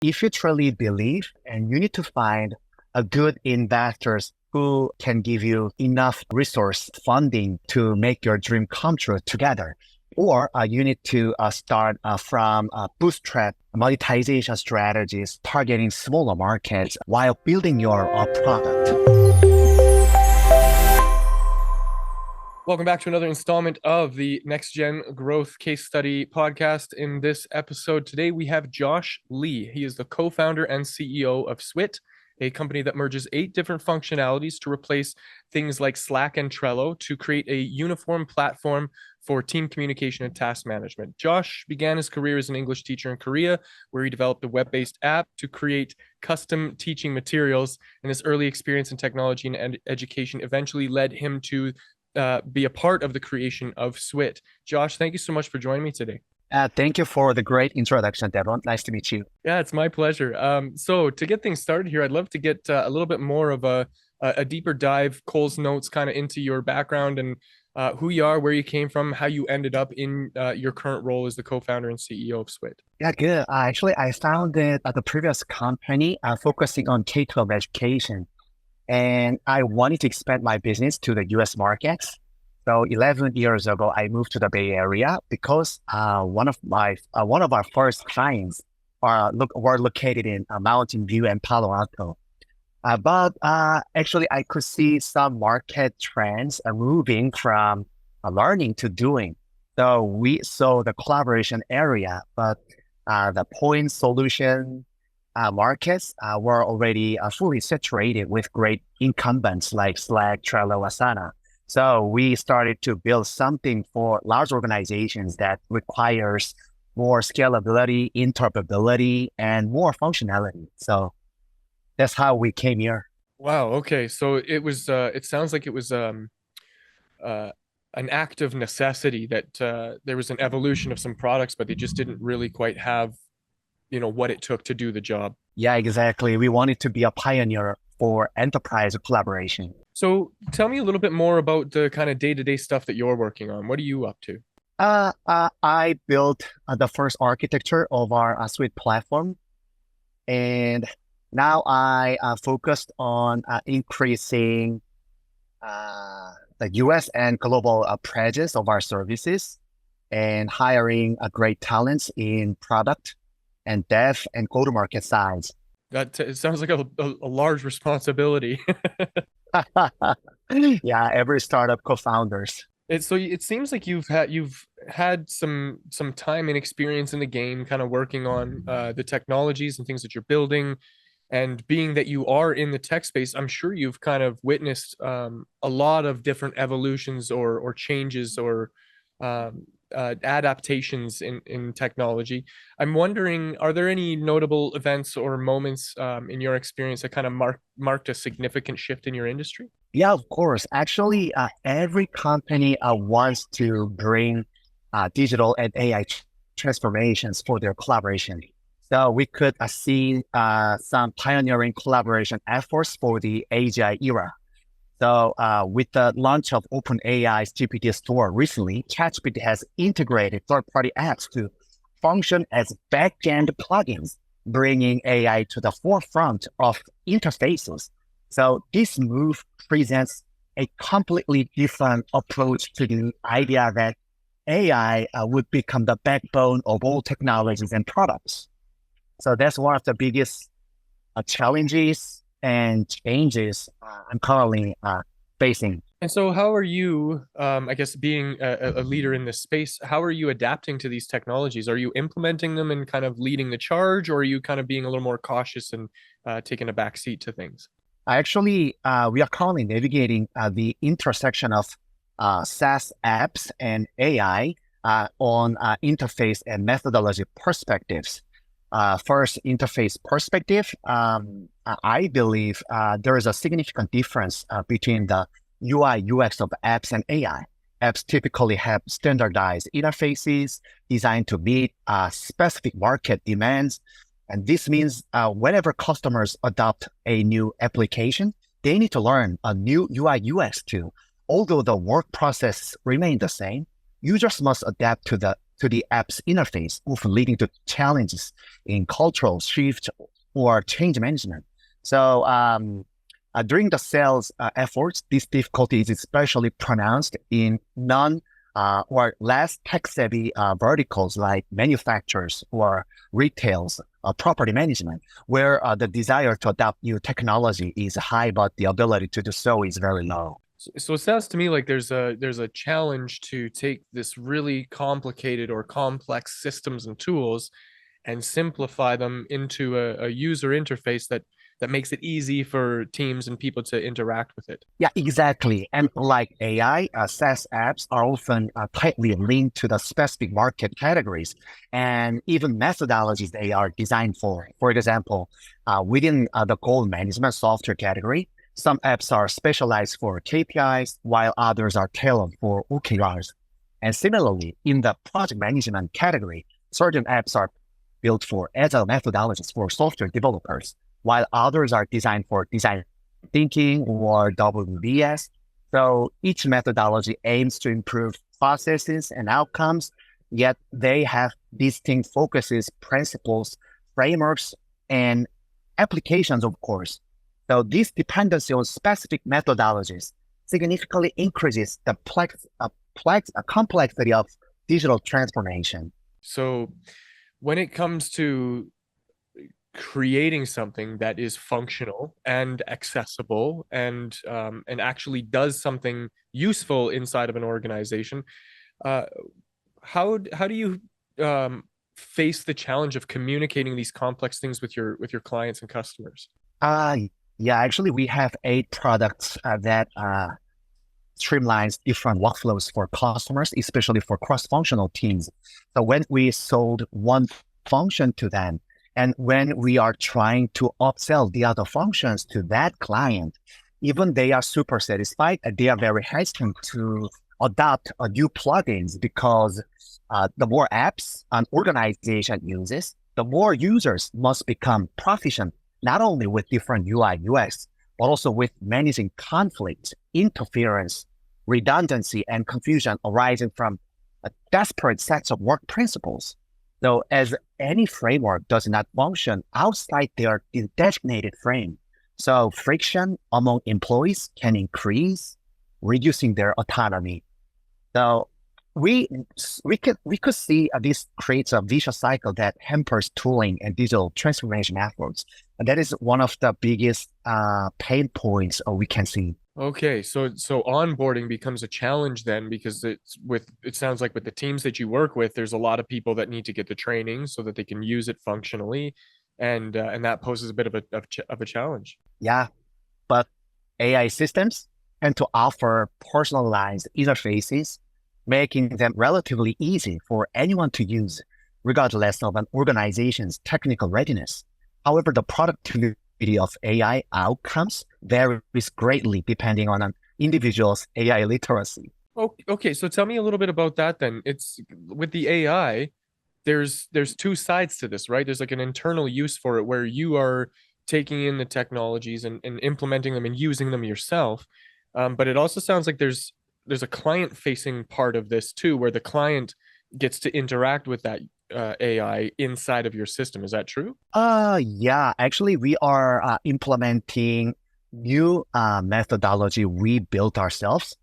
If you truly believe, and you need to find a good investors who can give you enough resource funding to make your dream come true together. Or you need to start from bootstrap monetization strategies, targeting smaller markets while building your product. Welcome back to another installment of the Next Gen Growth Case Study podcast. In this episode today, we have Josh Lee. He is the co-founder and CEO of SWIT, a company that merges 8 different functionalities to replace things like Slack and Trello to create a uniform platform for team communication and task management. Josh began his career as an English teacher in Korea, where he developed a web-based app to create custom teaching materials. And his early experience in technology and education eventually led him to be a part of the creation of SWIT. Josh, thank you so much for joining me today. Thank you for the great introduction, Devon. Nice to meet you. Yeah, it's my pleasure. So to get things started here, I'd love to get a little bit more of a deeper dive, Cole's Notes, kind of into your background and who you are, where you came from, how you ended up in your current role as the co-founder and CEO of SWIT. Yeah, good. Actually, I founded the previous company focusing on K-12 education. And I wanted to expand my business to the US markets. So 11 years ago, I moved to the Bay Area because one of our first clients were located in Mountain View and Palo Alto. But actually, I could see some market trends moving from learning to doing. So we saw the collaboration area, but the point solution markets were already fully saturated with great incumbents like Slack, Trello, Asana. So we started to build something for large organizations that requires more scalability, interoperability, and more functionality. So that's how we came here. Wow. Okay. So it was. It sounds like it was an act of necessity that there was an evolution of some products, but they just didn't really quite have what it took to do the job. Yeah, exactly. We wanted to be a pioneer for enterprise collaboration. So tell me a little bit more about the kind of day-to-day stuff that you're working on. What are you up to? I built the first architecture of our SWIT platform. And now I focused on increasing the US and global presence of our services and hiring great talents in product and dev and go-to-market sides. It sounds like a large responsibility. Yeah, every startup co-founders. So it seems like you've had some time and experience in the game, kind of working on the technologies and things that you're building. And being that you are in the tech space, I'm sure you've kind of witnessed a lot of different evolutions or changes or adaptations in technology. I'm wondering, are there any notable events or moments in your experience that kind of marked a significant shift in your industry? Yeah, of course. Actually, every company wants to bring digital and AI transformations for their collaboration. So we could see some pioneering collaboration efforts for the AGI era. So with the launch of OpenAI's GPT store recently, ChatGPT has integrated third-party apps to function as back-end plugins, bringing AI to the forefront of interfaces. So this move presents a completely different approach to the idea that AI would become the backbone of all technologies and products. So that's one of the biggest challenges and changes I'm currently facing. And so how are you, I guess, being a leader in this space, how are you adapting to these technologies? Are you implementing them and kind of leading the charge, or are you kind of being a little more cautious and taking a back seat to things? Actually, we are currently navigating the intersection of SaaS apps and AI on interface and methodology perspectives. First, interface perspective, I believe there is a significant difference between the UI, UX of apps and AI. Apps typically have standardized interfaces designed to meet specific market demands. And this means whenever customers adopt a new application, they need to learn a new UI, UX too. Although the work process remain the same, users must adapt to the to the app's interface, often leading to challenges in cultural shift or change management. So during the sales efforts, this difficulty is especially pronounced in or less tech-savvy verticals like manufacturers or retails, property management, where the desire to adopt new technology is high, but the ability to do so is very low. So it sounds to me like there's a challenge to take this really complicated or complex systems and tools and simplify them into a user interface that makes it easy for teams and people to interact with it. Yeah, exactly. And like AI, SaaS apps are often tightly linked to the specific market categories and even methodologies they are designed for. For example, within the goal management software category, some apps are specialized for KPIs, while others are tailored for OKRs. And similarly, in the project management category, certain apps are built for agile methodologies for software developers, while others are designed for design thinking or WBS. So each methodology aims to improve processes and outcomes, yet they have distinct focuses, principles, frameworks, and applications, of course. So this dependency on specific methodologies significantly increases the complexity of digital transformation. So when it comes to creating something that is functional and accessible and actually does something useful inside of an organization, how do you face the challenge of communicating these complex things with your clients and customers? Yeah, actually, we have 8 products that streamlines different workflows for customers, especially for cross-functional teams. So when we sold one function to them, and when we are trying to upsell the other functions to that client, even they are super satisfied, they are very hesitant to adopt new plugins because the more apps an organization uses, the more users must become proficient, not only with different UI, UX, but also with managing conflict, interference, redundancy, and confusion arising from a disparate sets of work principles. So as any framework does not function outside their designated frame, so friction among employees can increase, reducing their autonomy. So we could see this creates a vicious cycle that hampers tooling and digital transformation efforts. And that is one of the biggest pain points we can see. Okay, so onboarding becomes a challenge then, because it sounds like with the teams that you work with, there's a lot of people that need to get the training so that they can use it functionally, and that poses a bit of a challenge. Yeah, but AI systems tend to offer personalized interfaces, making them relatively easy for anyone to use, regardless of an organization's technical readiness. However, the productivity of AI outcomes varies greatly depending on an individual's AI literacy. Okay, so tell me a little bit about that then. It's with the AI, there's 2 sides to this, right? There's like an internal use for it where you are taking in the technologies and implementing them and using them yourself. But it also sounds like there's a client-facing part of this too, where the client gets to interact with that AI inside of your system. Is that true? Yeah, actually, we are implementing new methodology we built ourselves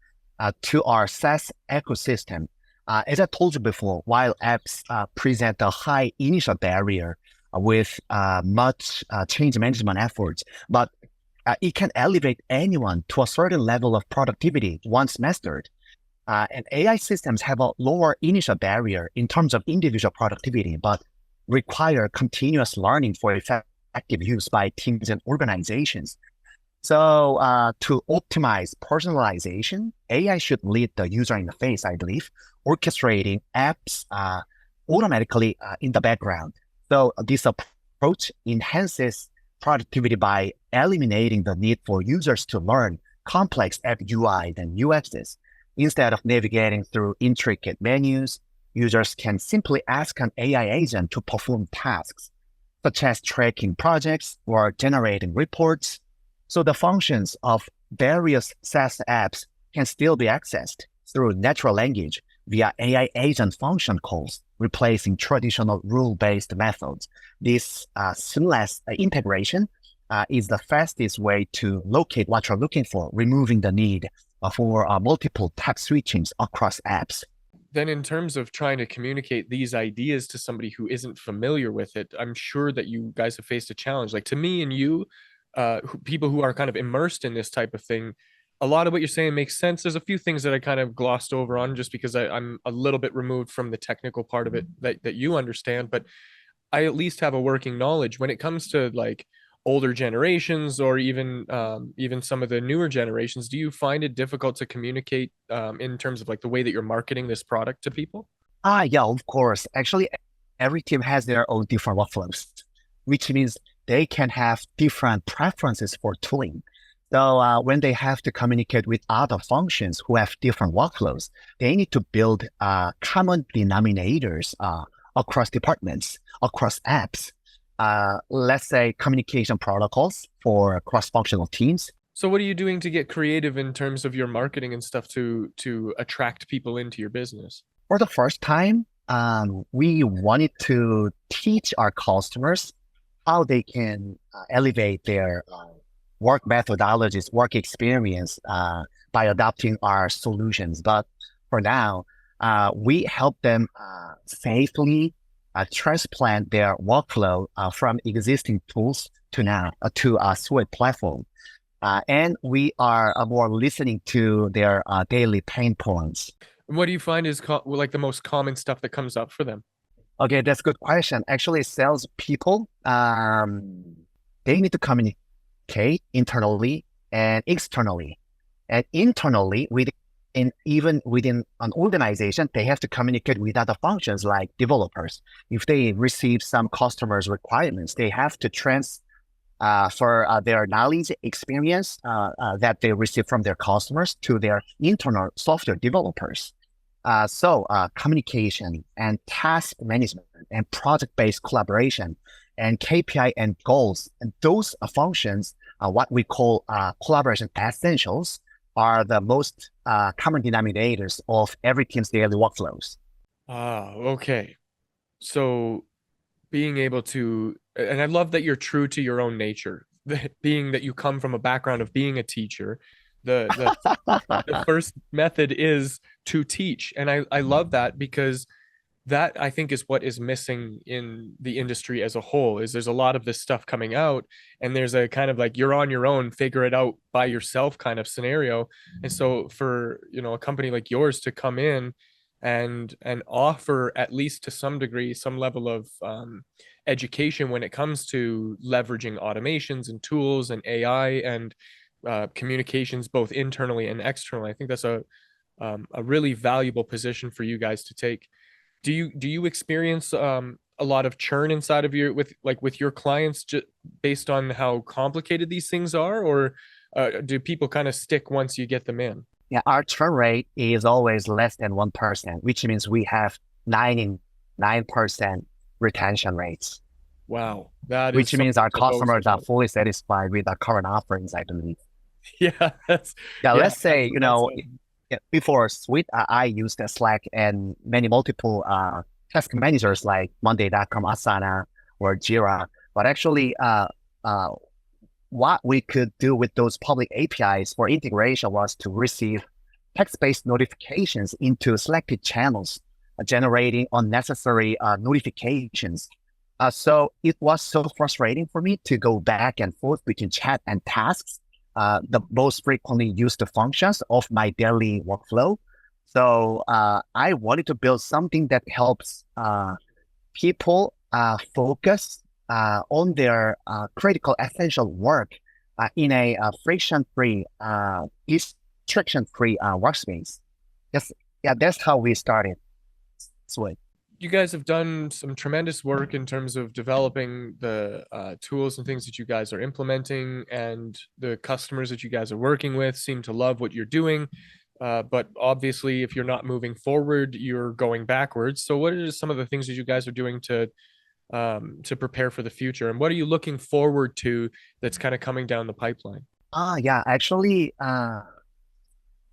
to our SaaS ecosystem. As I told you before, while apps present a high initial barrier with much change management efforts, but it can elevate anyone to a certain level of productivity once mastered. And AI systems have a lower initial barrier in terms of individual productivity, but require continuous learning for effective use by teams and organizations. So to optimize personalization, AI should lead the user interface, I believe, orchestrating apps automatically in the background. So this approach enhances productivity by eliminating the need for users to learn complex app UI and UXs. Instead of navigating through intricate menus, users can simply ask an AI agent to perform tasks, such as tracking projects or generating reports. So the functions of various SaaS apps can still be accessed through natural language via AI agent function calls, replacing traditional rule-based methods. This seamless integration is the fastest way to locate what you're looking for, removing the need for multiple tab switchings across apps. Then in terms of trying to communicate these ideas to somebody who isn't familiar with it, I'm sure that you guys have faced a challenge. Like to me and you, people who are kind of immersed in this type of thing, a lot of what you're saying makes sense. There's a few things that I kind of glossed over on just because I'm a little bit removed from the technical part of it that you understand, but I at least have a working knowledge when it comes to like older generations or even some of the newer generations. Do you find it difficult to communicate in terms of like the way that you're marketing this product to people? Yeah, of course. Actually, every team has their own different workflows, which means they can have different preferences for tooling. So when they have to communicate with other functions who have different workflows, they need to build common denominators across departments, across apps. Let's say communication protocols for cross-functional teams. So what are you doing to get creative in terms of your marketing and stuff to attract people into your business? For the first time, we wanted to teach our customers how they can elevate their work methodologies, work experience by adopting our solutions. But for now, we help them safely transplant their workflow from existing tools to a SWIT platform. And we are more listening to their daily pain points. What do you find is like the most common stuff that comes up for them? Okay, that's a good question. Actually, salespeople, they need to communicate internally and externally. And internally, even within an organization, they have to communicate with other functions like developers. If they receive some customers' requirements, they have to for their knowledge, experience that they receive from their customers to their internal software developers. So communication and task management and project-based collaboration and KPI and goals, and those functions, what we call collaboration essentials, are the most common denominators of every team's daily workflows. Okay. So being able to, and I love that you're true to your own nature, being that you come from a background of being a teacher. The first method is to teach. And I love that because that I think is what is missing in the industry as a whole. Is there's a lot of this stuff coming out and there's a kind of like you're on your own, figure it out by yourself kind of scenario. And so for, a company like yours to come in and offer, at least to some degree, some level of education when it comes to leveraging automations and tools and AI and communications both internally and externally, I think that's a really valuable position for you guys to take. Do you experience a lot of churn inside of with your clients based on how complicated these things are, or do people kind of stick once you get them in? Yeah, our churn rate is always less than 1%, which means we have 99% retention rates. Wow, that is which means our something to boast customers are about. fully satisfied with our current offerings, I believe. Yeah, Let's say, that's before SWIT, I used Slack and multiple task managers like Monday.com, Asana, or Jira. But actually, what we could do with those public APIs for integration was to receive text-based notifications into selected channels, generating unnecessary notifications. So it was so frustrating for me to go back and forth between chat and tasks, the most frequently used functions of my daily workflow. So I wanted to build something that helps people focus on their critical essential work in a friction-free, distraction-free workspace. That's how we started SWIT. You guys have done some tremendous work in terms of developing the tools and things that you guys are implementing, and the customers that you guys are working with seem to love what you're doing. But obviously, if you're not moving forward, you're going backwards. So what are some of the things that you guys are doing to prepare for the future? And what are you looking forward to that's kind of coming down the pipeline? Actually,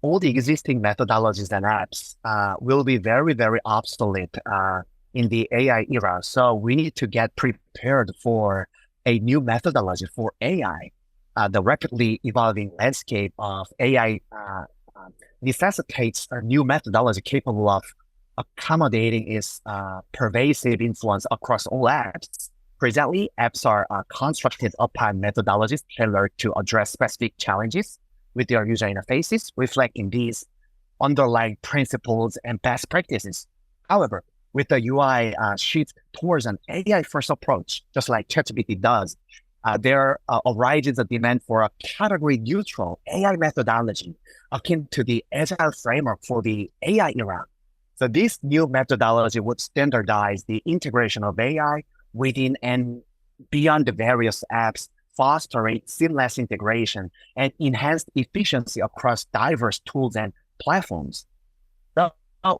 all the existing methodologies and apps will be very, very obsolete in the AI era. So we need to get prepared for a new methodology for AI. The rapidly evolving landscape of AI necessitates a new methodology capable of accommodating its pervasive influence across all apps. Presently, apps are constructed upon methodologies tailored to address specific challenges with their user interfaces, reflecting these underlying principles and best practices. However, with the UI shift towards an AI-first approach, just like ChatGPT does, there arises a demand for a category-neutral AI methodology akin to the Agile framework for the AI era. So this new methodology would standardize the integration of AI within and beyond the various apps, fostering seamless integration and enhanced efficiency across diverse tools and platforms. So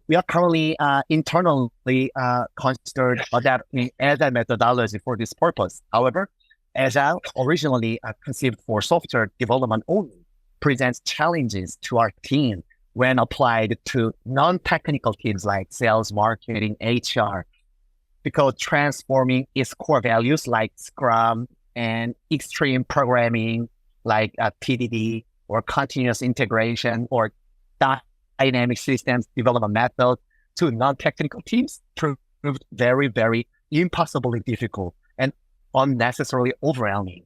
we are currently internally considered adapting Agile methodology for this purpose. However, Agile, originally conceived for software development only, presents challenges to our team when applied to non-technical teams like sales, marketing, HR, because transforming its core values like Scrum and extreme programming like TDD or continuous integration or dynamic systems development methods to non-technical teams proved very, very impossibly difficult and unnecessarily overwhelming.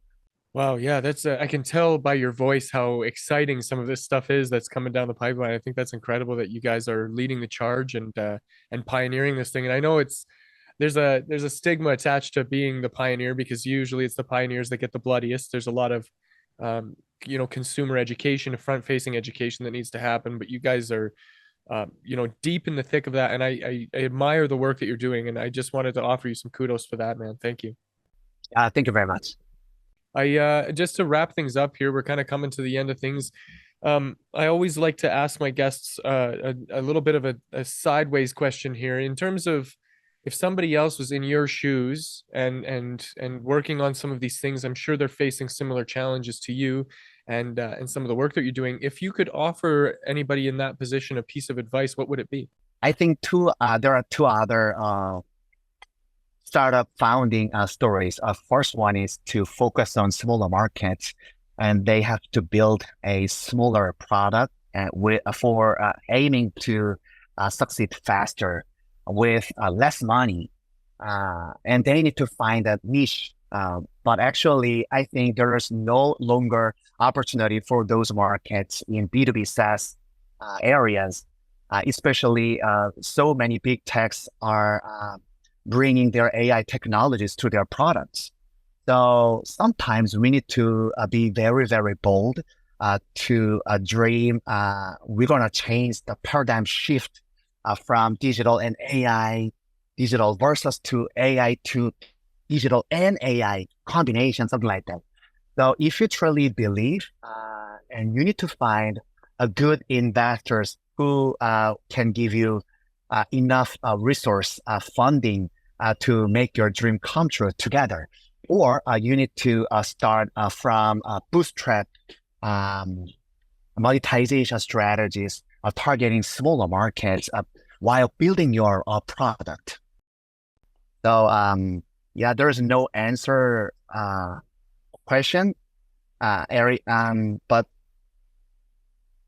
Wow, yeah, that's I can tell by your voice how exciting some of this stuff is that's coming down the pipeline. I think that's incredible that you guys are leading the charge and pioneering this thing. And I know there's a stigma attached to being the pioneer because usually it's the pioneers that get the bloodiest. There's a lot of consumer education, front-facing education that needs to happen, but you guys are deep in the thick of that, and I admire the work that you're doing, and I just wanted to offer you some kudos for that, man. Thank you. Thank you very much. I just to wrap things up here, we're kind of coming to the end of things. I always like to ask my guests a little bit of a sideways question here in terms of if somebody else was in your shoes and working on some of these things. I'm sure they're facing similar challenges to you and some of the work that you're doing. If you could offer anybody in that position a piece of advice, what would it be? I think there are two other startup founding stories. First one is to focus on smaller markets, and they have to build a smaller product for aiming to succeed faster with less money. And they need to find a niche. But actually, I think there is no longer opportunity for those markets in B2B SaaS areas, especially so many big techs are bringing their AI technologies to their products. So sometimes we need to be very, very bold to dream. We're going to change the paradigm shift from digital and AI, digital versus to AI to digital and AI combination, something like that. So if you truly believe, and you need to find a good investors who can give you enough resource funding to make your dream come true together. Or you need to start from bootstrap monetization strategies targeting smaller markets while building your product. So yeah, there's no answer question, Eric. But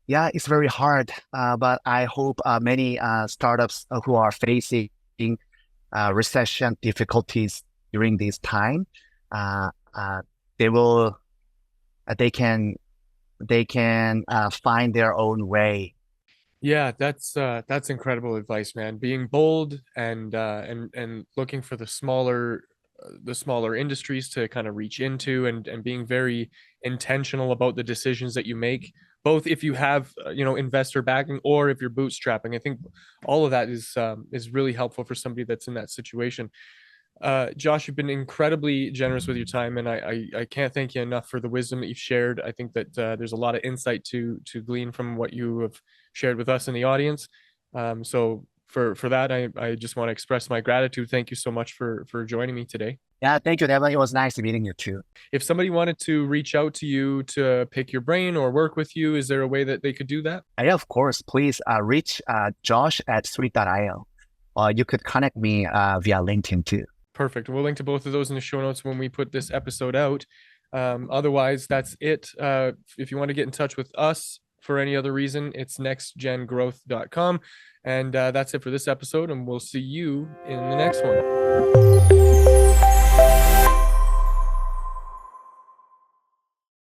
yeah, it's very hard. But I hope many startups who are facing recession difficulties during this time, they can find their own way. Yeah, that's incredible advice, man. Being bold and looking for the smaller industries to kind of reach into and being very intentional about the decisions that you make, both if you have investor backing or if you're bootstrapping. I think all of that is really helpful for somebody that's in that situation. Josh, you've been incredibly generous with your time, and I can't thank you enough for the wisdom that you've shared. I think that there's a lot of insight to glean from what you have shared with us in the audience. So for that, I just want to express my gratitude. Thank you so much for joining me today. Yeah, thank you, Devin. It was nice meeting you too. If somebody wanted to reach out to you to pick your brain or work with you, is there a way that they could do that? Yeah, of course. Please reach Josh at SWIT.io. You could connect me via LinkedIn too. Perfect. We'll link to both of those in the show notes when we put this episode out. Otherwise, that's it. If you want to get in touch with us for any other reason, it's nextgengrowth.com. And that's it for this episode, and we'll see you in the next one.